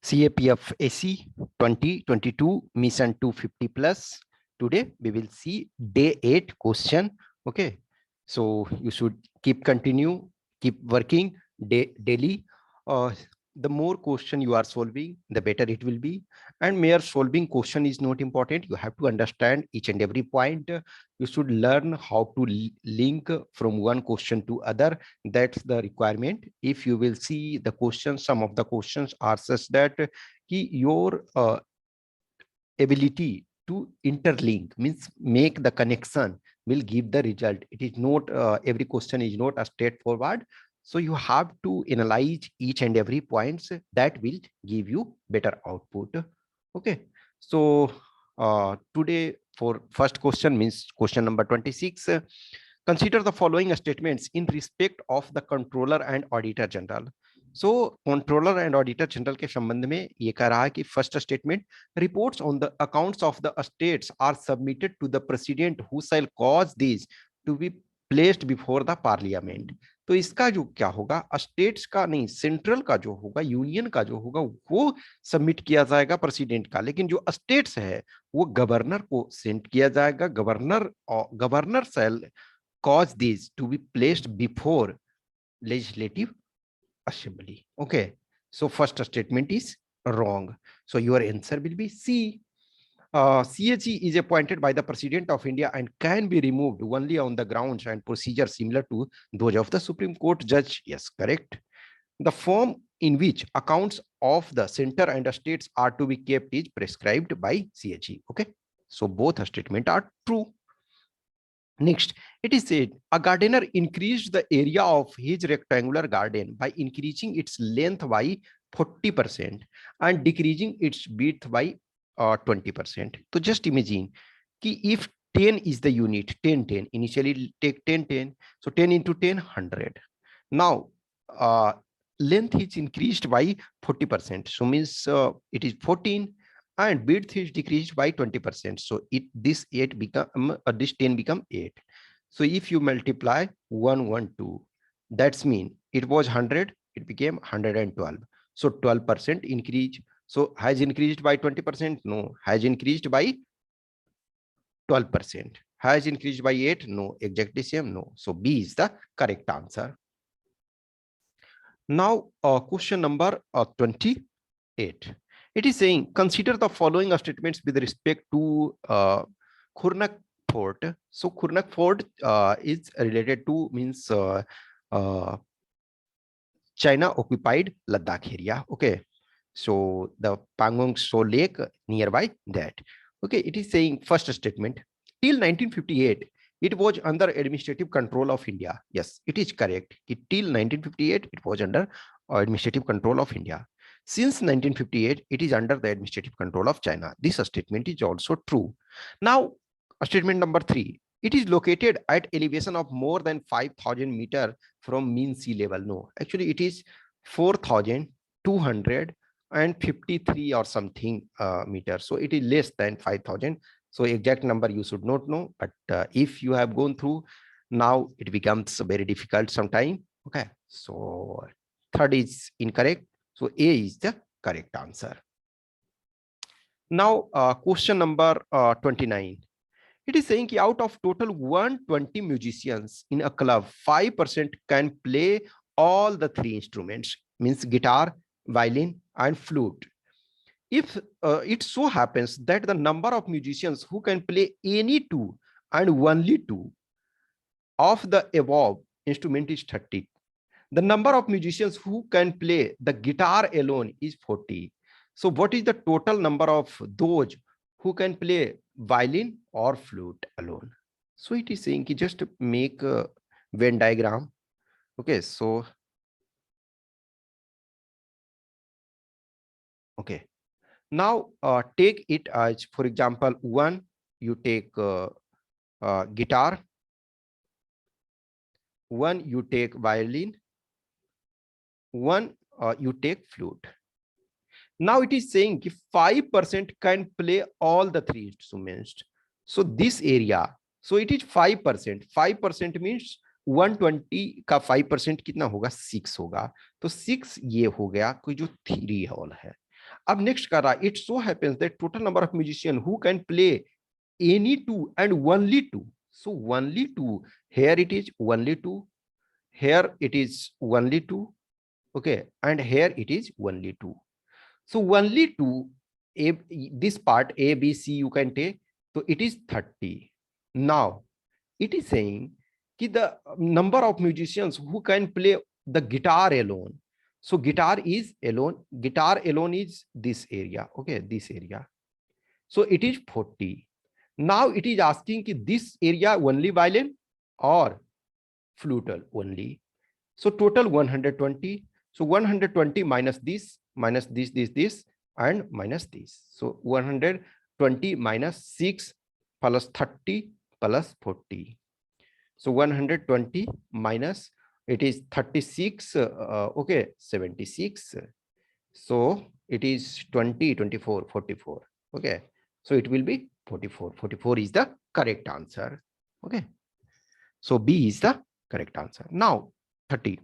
CAPF AC 2022 mission 250 plus. Today we will see day 8 question. Okay, so you should keep working daily. The more question you are solving, the better it will be. And mere solving question is not important. You have to understand each and every point. You should learn how to link from one question to other. That's the requirement. If you will see the questions, some of the questions are such that your ability to interlink, means make the connection, will give the result. It is not every question is not a straightforward. So you have to analyze each and every points that will give you better output. Okay, so today for first question, means question number 26. Consider the following statements in respect of the controller and auditor general. So controller and auditor general के संबंध में ये कह रहा है कि first statement, reports on the accounts of the states are submitted to the president who shall cause this to be placed before the parliament. तो इसका जो क्या होगा, स्टेट्स का नहीं, सेंट्रल का जो होगा, यूनियन का जो होगा वो सबमिट किया जाएगा प्रेसिडेंट का, लेकिन जो स्टेट्स है वो गवर्नर को सेंड किया जाएगा. Governor shall cause these to be placed before legislative assembly. Okay, so first statement is wrong. So your answer will be C. CAG is appointed by the President of India and can be removed only on the grounds and procedure similar to those of the Supreme Court judge. Yes, correct. The form in which accounts of the center and the states are to be kept is prescribed by CAG. Okay, so both statements are true. Next, it is said a gardener increased the area of his rectangular garden by increasing its length by 40% and decreasing its width by 20%. So just imagine कि if 10 is the unit, 10 10, initially take 10 10, so 10 into 10 100. Now length is increased by 40%, so means it is 14, and width is decreased by 20%. So this 8 become this 10 become 8. So if you multiply 1 1 2, that's mean it was 100, it became 112. So 12% increase. So has increased by 20%? No. Has increased by 12%. Has increased by 8? No. Exactly same? No. So B is the correct answer. Now question number 28. It is saying, consider the following statements with respect to Khurnak Fort. So Khurnak Fort is related to, means China occupied Ladakh area. Okay, so the Pangong Tso Lake nearby that. Okay, it is saying first statement, till 1958 it was under administrative control of India. Yes, it is correct. Till 1958 it was under administrative control of India. Since 1958, it is under the administrative control of China. This statement is also true. Now, statement number 3. It is located at elevation of more than 5,000 meters from mean sea level. No, actually it is 4,253 or something meters. So it is less than 5,000. So exact number you should not know. But if you have gone through, now it becomes very difficult sometime. Okay, so third is incorrect. So A is the correct answer. Now question number 29. It is saying out of total 120 musicians in a club, 5% can play all the 3 instruments, means guitar, violin and flute. If it so happens that the number of musicians who can play any 2 and only 2 of the above instrument is 30. The number of musicians who can play the guitar alone is 40. So what is the total number of those who can play violin or flute alone? So it is saying कि just make a Venn diagram. Okay, so okay. Now take it as, for example, 1 you take guitar, 1 you take violin, 1 you take flute. Now it is saying if 5% can play all the 3 instruments. So this area, so it is 5%. 5% means 120 का 5% कितना होगा? 6 होगा. तो 6 ये हो गया कोई जो 3 होल है. अब नेक्स्ट कर रहा, it so happens that total number of musician who can play any two and only two. So only two. Here it is only two. Here it is only two. Okay, and here it is only two. So only two. A, this part A, B, C you can take. So it is 30. Now it is saying that the number of musicians who can play the guitar alone. So guitar is alone. Guitar alone is this area. Okay, this area. So it is 40. Now it is asking that this area only violin or flutal only. So total 120. So 120 minus this, this, and minus this. So 120 minus 6 plus 30 plus 40. So 120 minus, it is 36, okay, 76. So it is 20, 24, 44. Okay. So it will be 44. 44 is the correct answer. Okay. So B is the correct answer. Now 30.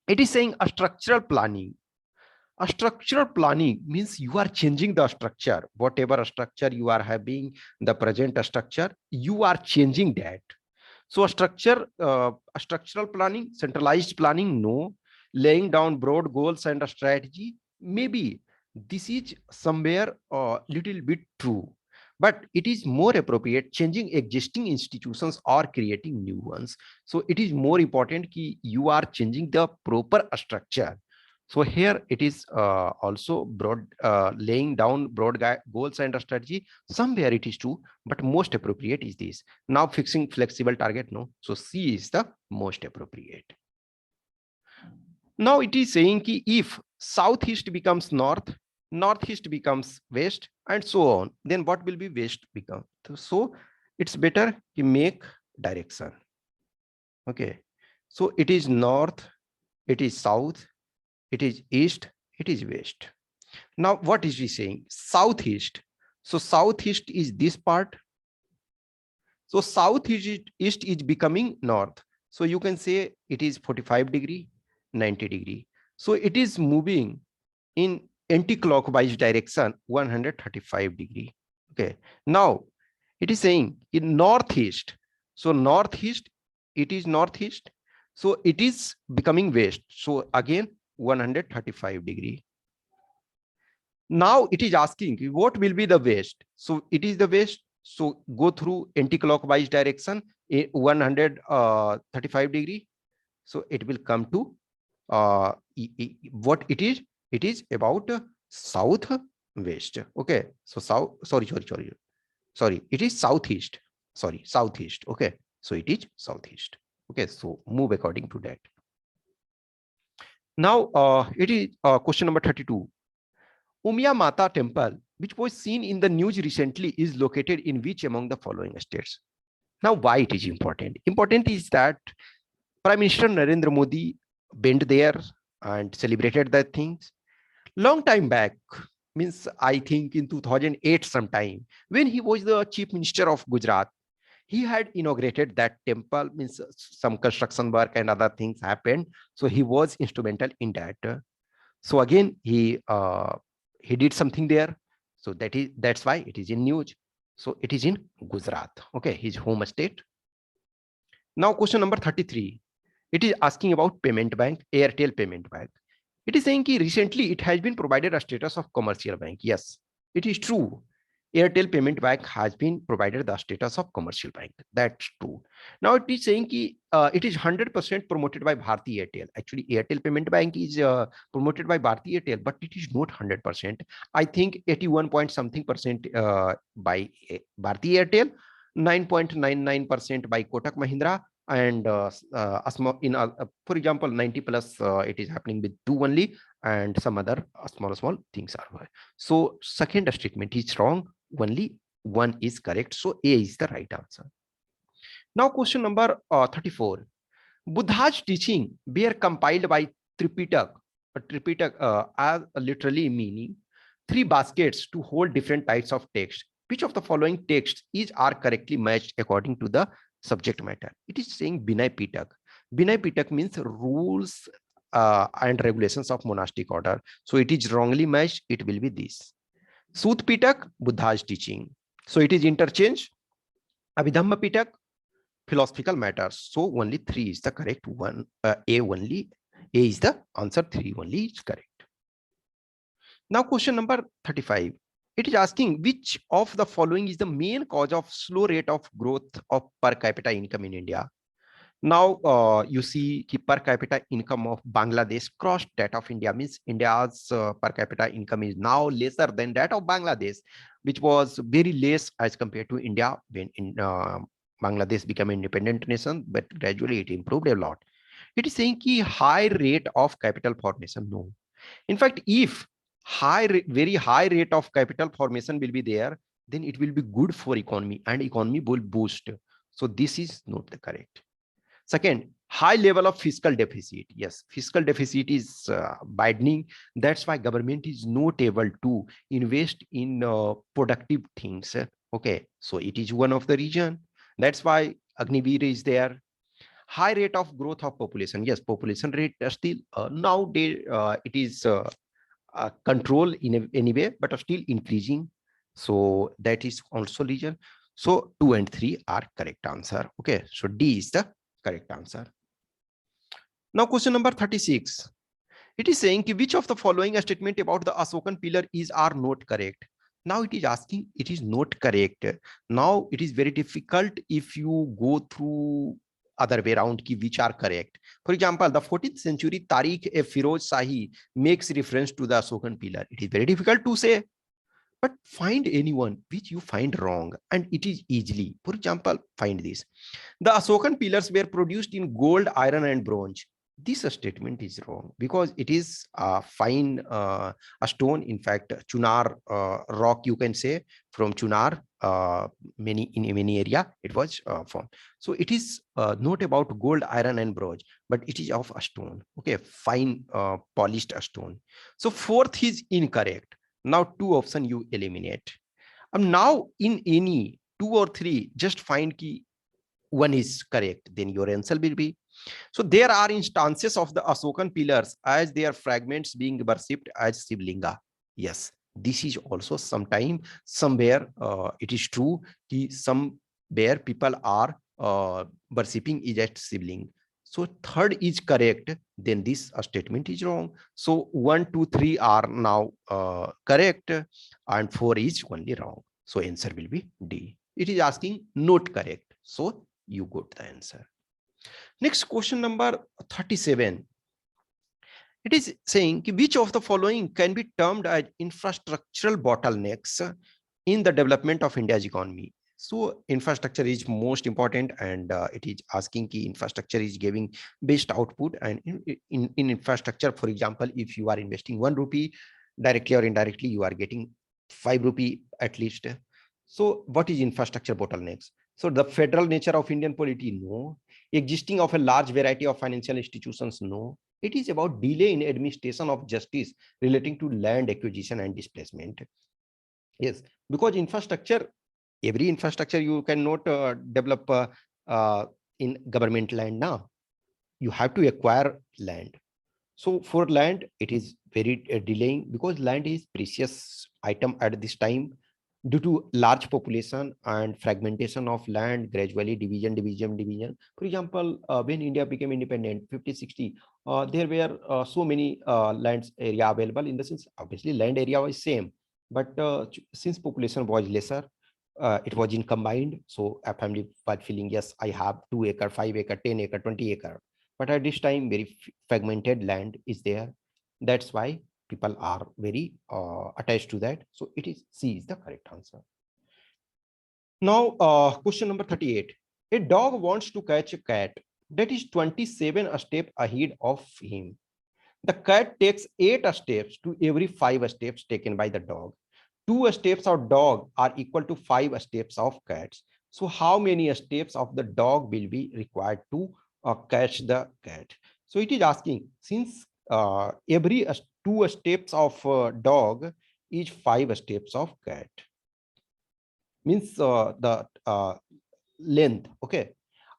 It is saying a structural planning. A structural planning means you are changing the structure. Whatever structure you are having, the present structure, you are changing that. So a structural planning, centralized planning, no. Laying down broad goals and a strategy, maybe this is somewhere a little bit true, but it is more appropriate changing existing institutions or creating new ones. So it is more important that you are changing the proper structure. So here it is also broad, laying down broad goals and a strategy. Somewhere it is true, but most appropriate is this. Now fixing flexible target, no. So C is the most appropriate. Now it is saying ki if southeast becomes north, northeast becomes west, and so on, then what will be west become? So it's better to make direction. Okay. So it is north, it is south, it is east, it is west. Now what is he saying? Southeast. So southeast is this part. So southeast is becoming north. So you can say it is 45 degree, 90 degree. So it is moving in anti-clockwise direction 135 degree. Okay. Now it is saying in northeast. So northeast, it is northeast. So it is becoming west. So again 135 degree. Now it is asking what will be the west. So it is the west. So go through anti-clockwise direction 135 degree. So it will come to what it is. It is about southwest. Okay. So sorry. It is southeast. Sorry, southeast. Okay. So it is southeast. Okay. So move according to that. Now it is question number 32. Umia Mata temple, which was seen in the news recently, is located in which among the following states? Now, why it is important? Important is that Prime Minister Narendra Modi went there and celebrated that things. Long time back, means I think in 2008 sometime, when he was the Chief Minister of Gujarat, he had inaugurated that temple, means some construction work and other things happened. So he was instrumental in that. So again, he did something there. So that's why it is in news. So it is in Gujarat. Okay, his home state. Now question number 33. It is asking about payment bank, Airtel payment bank. It is saying that recently it has been provided a status of commercial bank. Yes, it is true. Airtel payment bank has been provided the status of commercial bank. That's true. Now it is saying that it is 100% promoted by Bharti Airtel. Actually, Airtel payment bank is promoted by Bharti Airtel, but it is not 100%. I think 81 point something percent by Bharti Airtel, 9.99% by Kotak Mahindra, and for example 90 plus it is happening with two only, and some other small things are. So second statement is wrong, only one is correct. So A is the right answer. Now question number 34. Buddha's teaching were compiled by Tripitak. Tripitak as literally meaning three baskets to hold different types of text. Which of the following texts are correctly matched according to the subject matter? It is saying Binay Pitak. Binay Pitak means rules and regulations of monastic order. So it is wrongly matched. It will be this. Sut Pitak, Buddha's teaching. So it is interchange. Abhidhamma Pitak, philosophical matters. So only 3 is the correct one. A only. A is the answer. 3 only is correct. Now question number 35. It is asking which of the following is the main cause of slow rate of growth of per capita income in India. Now you see the per capita income of Bangladesh crossed that of India, means India's per capita income is now lesser than that of Bangladesh, which was very less as compared to India when Bangladesh became an independent nation, but gradually it improved a lot. It is saying ki high rate of capital formation. No. In fact, if very high rate of capital formation will be there, then it will be good for economy and economy will boost. So this is not the correct. Second, high level of fiscal deficit. Yes, fiscal deficit is widening. That's why government is not able to invest in productive things. Okay, so it is one of the reason. That's why Agniveer is there. High rate of growth of population. Yes, population rate still nowadays it is control in any way, but are still increasing. So that is also reason. So 2 and 3 are correct answer. Okay, so D is the correct answer. Now question number 36. It is saying which of the following statement about the Ashokan pillar is are not correct. Now it is asking it is not correct. Now it is very difficult if you go through other way around ki which are correct. For example, the 14th century Tariq e Firoz Shahi makes reference to the Ashokan pillar. It is very difficult to say, but find anyone which you find wrong and it is easily. For example, find this. The Ashokan pillars were produced in gold, iron and bronze. This statement is wrong because it is fine a stone. In fact, Chunar rock, you can say, from Chunar, in many area it was formed. So it is not about gold, iron and bronze, but it is of a stone. Okay, fine polished stone. So fourth is incorrect. Now 2 option you eliminate. Now in any 2 or 3, just find key one is correct, then your answer will be. So there are instances of the Ashokan pillars as their fragments being worshipped as Shivlinga. Yes, this is also sometime somewhere it is true that somewhere people are worshipping is at Shivling. So third is correct, then this statement is wrong. So 1, 2, 3 are now correct and 4 is only wrong. So answer will be D. It is asking not correct. So you got the answer. Next question number 37. It is saying which of the following can be termed as infrastructural bottlenecks in the development of India's economy. So infrastructure is most important, and it is asking key infrastructure is giving best output. And in infrastructure, for example, if you are investing 1 rupee directly or indirectly, you are getting 5 rupee at least. So what is infrastructure bottlenecks? So the federal nature of Indian polity, no. Existing of a large variety of financial institutions, no. It is about delay in administration of justice relating to land acquisition and displacement. Yes, because infrastructure, every infrastructure you cannot develop in government land now. You have to acquire land. So for land, it is very delaying because land is precious item at this time. Due to large population and fragmentation of land, gradually division. For example, when India became independent, 50, 60, there were so many lands area available. In the sense, obviously land area was same, but since population was lesser, it was in combined. So a family was feeling, yes, I have 2 acre, 5 acre, 10 acre, 20 acre. But at this time, very fragmented land is there. That's why people are very attached to that. So it is C is the correct answer. Now, question number 38. A dog wants to catch a cat that is 27 steps ahead of him. The cat takes 8 steps to every 5 steps taken by the dog. 2 steps of dog are equal to 5 steps of cats. So how many steps of the dog will be required to catch the cat? So it is asking, since every 2 steps of dog is 5 steps of cat, means the length. Okay,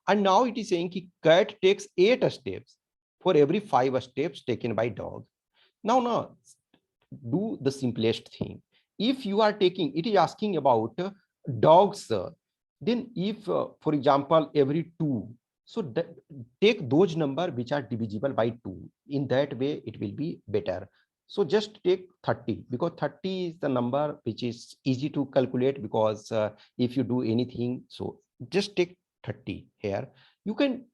and now it is saying cat takes 8 steps. for every 5 steps taken by dog. Now, do the simplest thing. If you are taking, it is asking about dogs, then if, for example, every 2, so take those number which are divisible by 2. In that way, it will be better. So just take 30, because 30 is the number which is easy to calculate, because if you do anything, so just take 30 here. You can,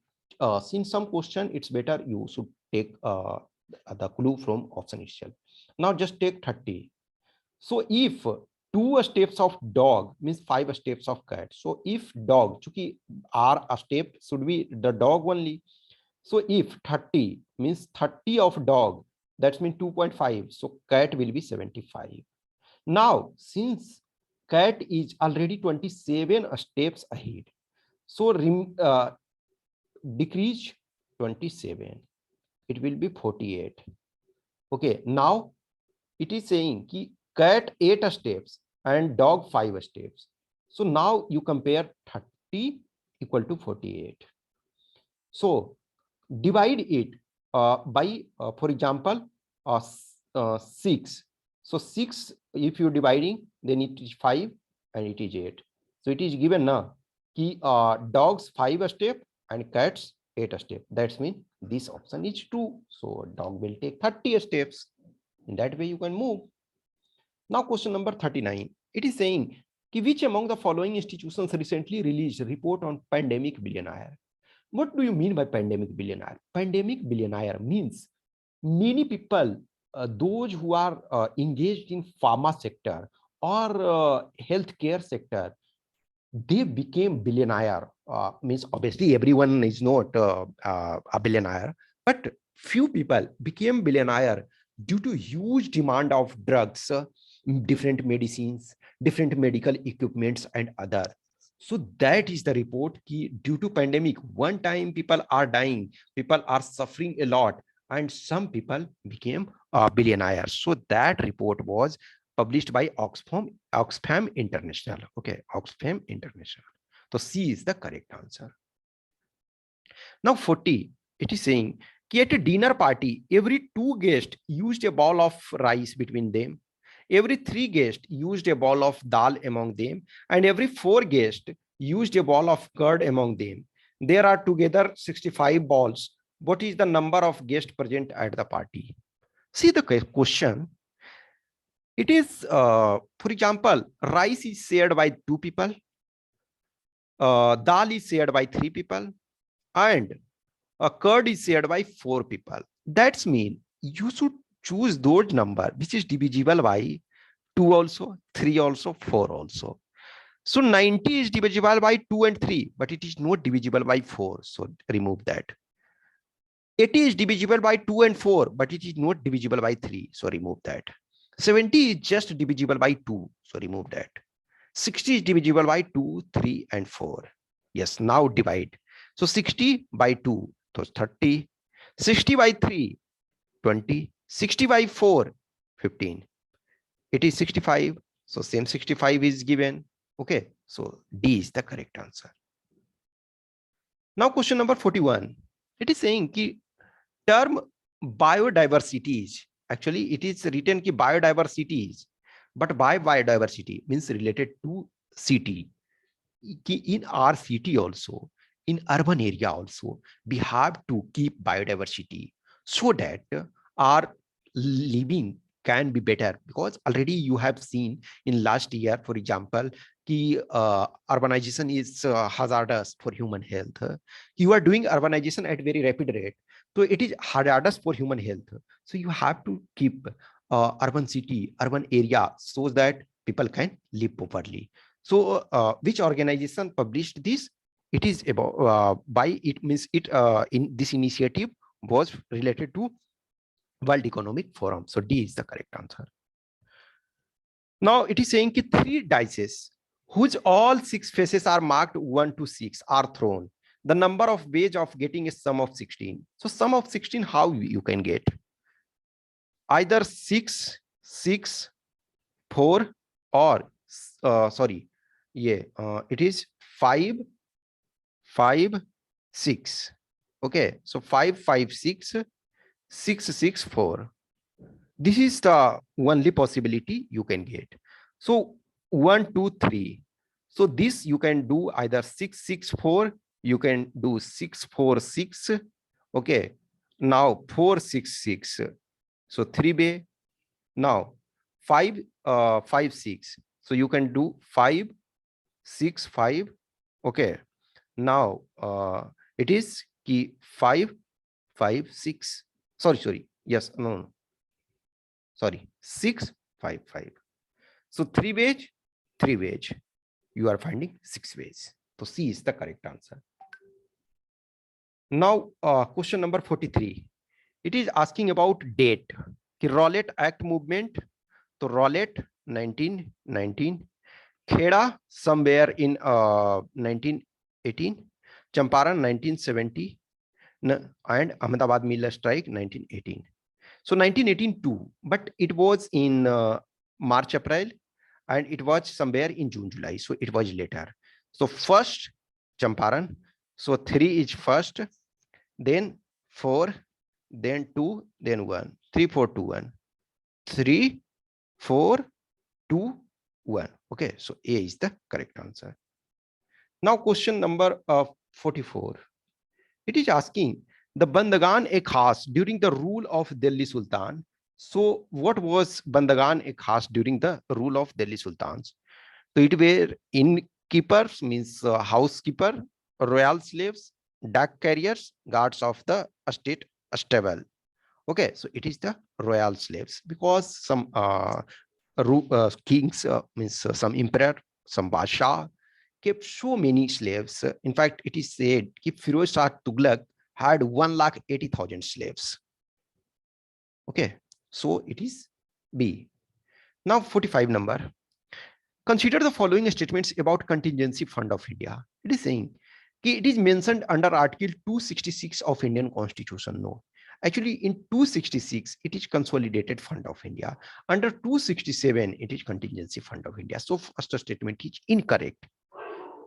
since some question, it's better you should take the clue from option itself. Now just take 30. So if 2 steps of dog means 5 steps of cat. So if dog, chunki R a step should be the dog only. So if 30 means 30 of dog, that means 2.5. So cat will be 75. Now, since cat is already 27 steps ahead, so decrease 27. It will be 48. Okay, now it is saying ki cat 8 steps and dog 5 steps. So now you compare 30 equal to 48. So divide it by, for example, 6. So 6, if you dividing, then it is 5 and it is 8. So it is given now ki dogs 5 step and cats 8 step. That's mean this option is true. So dog will take 30 steps. In that way you can move. Now question number 39. It is saying ki which among the following institutions recently released report on pandemic billionaire? What do you mean by pandemic billionaire? Pandemic billionaire means many people, those who are engaged in pharma sector or healthcare sector, they became billionaire. Means obviously everyone is not a billionaire, but few people became billionaire due to huge demand of drugs, different medicines, different medical equipments and other. So that is the report ki due to pandemic, one time people are dying, people are suffering a lot, and some people became billionaires. So that report was published by Oxfam International. Okay, Oxfam International. So C is the correct answer. Now 40, it is saying at a dinner party, every 2 guests used a bowl of rice between them. Every 3 guests used a bowl of dal among them, and every 4 guests used a bowl of curd among them. There are together 65 bowls. What is the number of guests present at the party? See the question. It is, for example, rice is shared by 2 people, dal is shared by 3 people, and a curd is shared by 4 people. That's mean you should choose those number which is divisible by 2 also, 3 also, 4 also. So 90 is divisible by 2 and 3, but it is not divisible by 4. So remove that. 80 is divisible by 2 and 4, but it is not divisible by 3. So remove that. 70 is just divisible by 2. So remove that. 60 is divisible by 2, 3, and 4. Yes, now divide. So 60 by 2, so 30. 60 by 3, 20. 60 by 4, 15. It is 65. So same 65 is given. Okay, so D is the correct answer. Now question number 41. It is saying ki term biodiversity is, actually it is written ki biodiversity is, but by biodiversity means related to city. Ki in our city also, in urban area also, we have to keep biodiversity so that our living can be better, because already you have seen in last year, for example, ki urbanization is hazardous for human health. You are doing urbanization at very rapid rate, so it is hazardous for human health. So you have to keep urban city, urban area, so that people can live properly. So which organization published this? It is about by, it means it in this initiative was related to World Economic Forum. So D is the correct answer. Now it is saying ki 3 dice whose all 6 faces are marked 1 to 6 are thrown. The number of ways of getting a sum of 16. So sum of 16, how you can get? Either 6, 6, 4, or sorry, yeah, it is 5, 5, 6. Okay, so 5, 5, 6, 6, 6, 4. This is the only possibility you can get. So 1, 2, 3. So this you can do either 6, 6, 4. You can do 6, 4, 6. Okay. Now 4, 6, 6. So 3 bay. Now 5, 5, 6. So you can do 5, 6, 5. Okay. Now it is key 5, 5, 6. Sorry. Yes, no. Sorry, 6, 5, 5. So 3 ways, 3 ways. You are finding 6 ways. So C is the correct answer. Now, question number 43. It is asking about date. Rowlatt Act movement. So Rowlatt 1919. Kheda somewhere in 1918. Champaran 1970. And Ahmedabad Miller strike 1918. So 1918 too, but it was in March, April, and it was somewhere in June, July. So it was later. So first Champaran. So 3 is first, then 4, then 2, then 1. 3, 4, 2, 1. 3, 4, 2, 1. Okay, so A is the correct answer. Now question number 44. It is asking the Bandagan-e-Khas during the rule of Delhi Sultan. So what was Bandagan-e-Khas during the rule of Delhi Sultans? So it were innkeepers, means housekeeper, royal slaves, duck carriers, guards of the state stable. Okay, so it is the royal slaves, because some kings, means some emperor, some basha, kept so many slaves. In fact, it is said that Firoz Shah Tughlaq had 1,80,000 slaves. Okay, so it is B. Now 45 number. Consider the following statements about contingency fund of India. It is saying it is mentioned under Article 266 of Indian Constitution. No, actually in 266 it is consolidated fund of India. Under 267 it is contingency fund of India. So first statement is incorrect.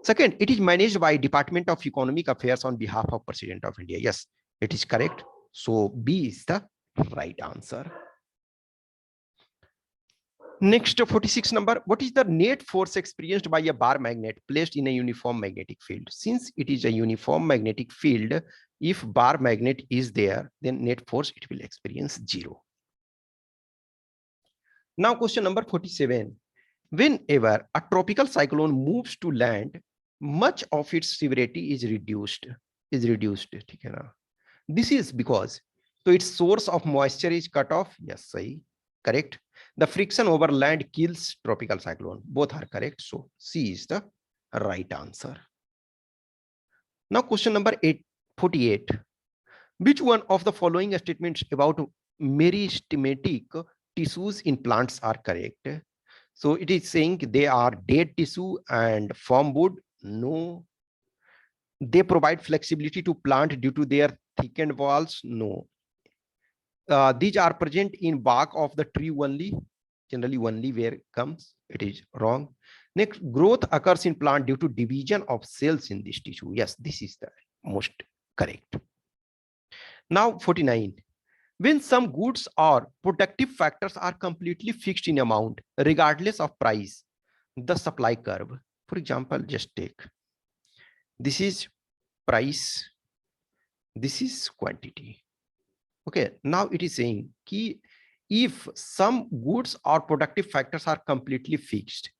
Second, it is managed by Department of Economic Affairs on behalf of President of India. Yes, it is correct. So B is the right answer. Next, 46 number. What is the net force experienced by a bar magnet placed in a uniform magnetic field? Since it is a uniform magnetic field, if bar magnet is there, then net force it will experience 0. Now question number 47. Whenever a tropical cyclone moves to land, much of its severity is reduced. This is because so its source of moisture is cut off. Yes, sahi, correct. The friction over land kills tropical cyclone. Both are correct. So C is the right answer. Now question number 48. Which one of the following statements about meristematic tissues in plants are correct? So it is saying they are dead tissue and firm wood. No. They provide flexibility to plant due to their thickened walls. No. These are present in bark of the tree only, generally only where it comes. It is wrong. Next, growth occurs in plant due to division of cells in this tissue. Yes, this is the most correct. Now 49. When some goods or productive factors are completely fixed in amount, regardless of price, the supply curve. For example, just take this is price, this is quantity. Okay, now it is saying key if some goods or productive factors are completely fixed,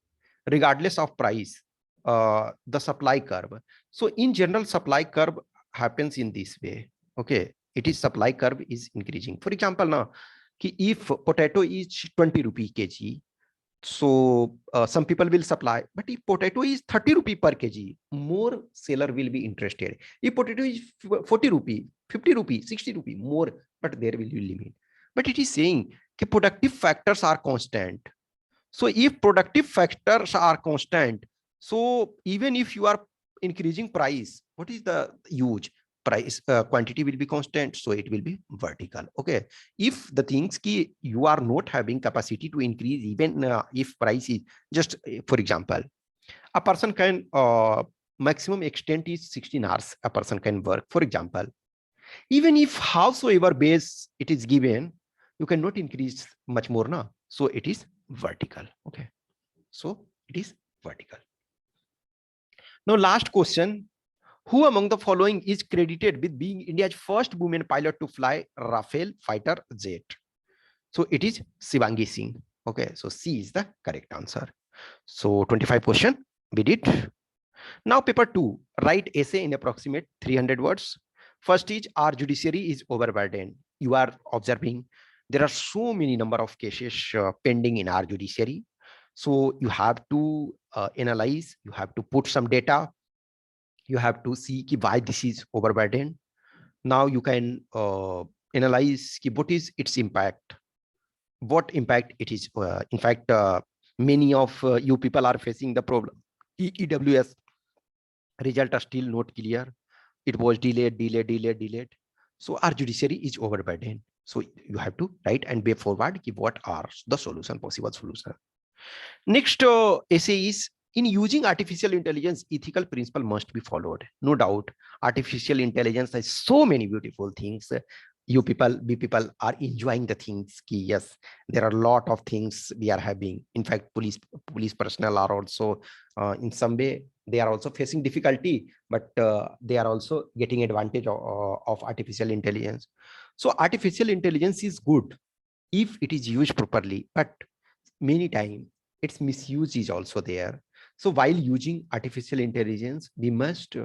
regardless of price, the supply curve. So in general, supply curve happens in this way. Okay, it is supply curve is increasing. For example, now if potato is 20 rupee kg, so some people will supply, but if potato is 30 rupee per kg, more seller will be interested. If potato is 40 rupee, 50 rupee, 60 rupee, more, but there will be limit. But it is saying that productive factors are constant. So if productive factors are constant, so even if you are increasing price, what is the huge price? Quantity will be constant, so it will be vertical. Okay, if the things ki you are not having capacity to increase, even if price is just, for example, a person can maximum extent is 16 hours a person can work, for example. Even if howsoever base it is given, you cannot increase much more now. So it is vertical. Okay. So it is vertical. Now, last question. Who among the following is credited with being India's first woman pilot to fly Rafale fighter jet? So it is Shivangi Singh. Okay, so C is the correct answer. So 25 question, we did. Now paper 2, write essay in approximate 300 words. First is our judiciary is overburdened. You are observing there are so many number of cases pending in our judiciary. So you have to analyze, you have to put some data, you have to see why this is overburdened. Now you can analyze what is its impact, what impact it is. In fact, many of you people are facing the problem. EEWS result are still not clear. It was delayed. So our judiciary is overburdened. So you have to write and way forward what are the possible solution. Next essay is, in using artificial intelligence, ethical principle must be followed. No doubt, artificial intelligence has so many beautiful things. You people, we people are enjoying the things. Yes, there are a lot of things we are having. In fact, police personnel are also in some way they are also facing difficulty, but they are also getting advantage of artificial intelligence. So artificial intelligence is good if it is used properly, but many times its misuse is also there. So while using artificial intelligence, we must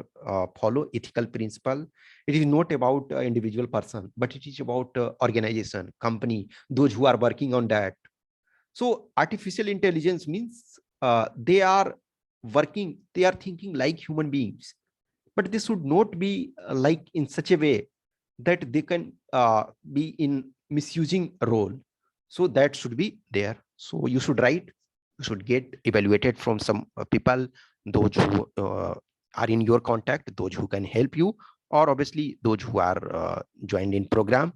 follow ethical principle. It is not about individual person, but it is about organization, company, those who are working on that. So artificial intelligence means they are working, they are thinking like human beings, but they should not be like in such a way that they can be in misusing a role. So that should be there. So you should write, you should get evaluated from some people, those who are in your contact, those who can help you, or obviously those who are joined in program,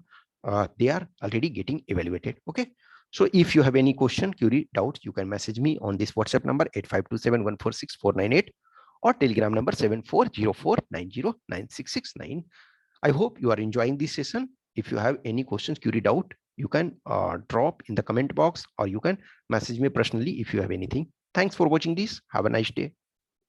they are already getting evaluated. Okay. So if you have any question, query, doubts, you can message me on this WhatsApp number 8527146498 or Telegram number 7404909669. I hope you are enjoying this session. If you have any questions, query, doubt, you can drop in the comment box, or you can message me personally if you have anything. Thanks for watching this. Have a nice day.